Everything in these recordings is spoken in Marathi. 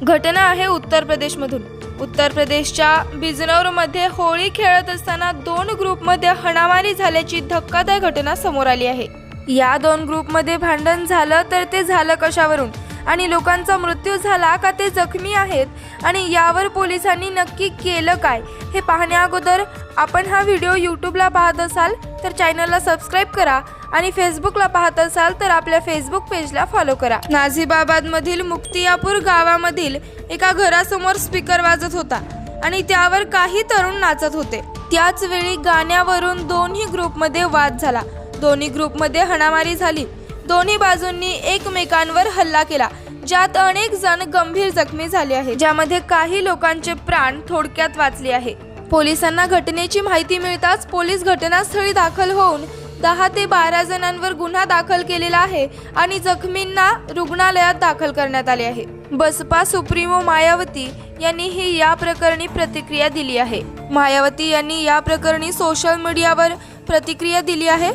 घटना आहे उत्तर प्रदेशमधून। उत्तर प्रदेशच्या बिजनौरमध्ये होळी खेळत असताना 2 ग्रुपमध्ये हाणामारी झाल्याची धक्कादायक घटना समोर आली आहे। या 2 ग्रुपमध्ये भांडण झालं तर ते झालं कशावरून आणि लोकांचा मृत्यू झाला का ते जखमी आहेत आणि यावर पोलिसांनी नक्की केलं काय हे पाहण्याअगोदर आपण हा व्हिडिओ यूट्यूबला पाहत असाल तर चॅनलला सबस्क्राईब करा आणि फेसबुकला पाहत असाल तर आपल्या फेसबुक पेजला फॉलो करा। नाझिबाबादमधील मुक्तियापूर गावामधील एका घरासमोर स्पीकर वाजत होता आणि त्यावर काही तरुण नाचत होते। त्याच वेळी गाण्यावरून दोन्ही ग्रुपमध्ये वाद झाला। दोन्ही ग्रुपमध्ये हाणामारी झाली। दोन्ही बाजूंनी एकमेकांवर हल्ला केला, ज्यात अनेक जण गंभीर जखमी झाले आहेत, ज्यामध्ये काही लोकांचे प्राण थोडक्यात वाचले आहे। पोलिसांना घटनेची माहिती मिळताच पोलीस घटनास्थळी दाखल होऊन 10 ते 12 जणांवर गुन्हा दाखल केलेला आहे आणि जखमींना रुग्णालयात दाखल करण्यात आले आहे। बसपा सुप्रीमो मायावती यांनीही या प्रकरणी प्रतिक्रिया दिली आहे। मायावती यांनी या प्रकरणी सोशल मीडियावर प्रतिक्रिया दिली आहे।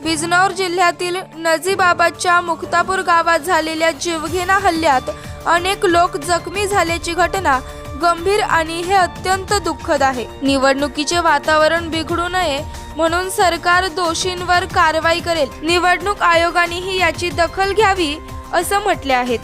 बिजनौर जिल्ह्यातील नजीबाबादच्या मुक्तापूर गावात झालेल्या जीवघेणा हल्ल्यात अनेक लोक जखमी झाल्याची घटना गंभीर आणि हे अत्यंत दुःखद आहे। निवडणुकीचे वातावरण बिघडू नये म्हणून सरकार दोषींवर कारवाई करेल। निवडणूक आयोगानेही याची दखल घ्यावी असं म्हटले आहे।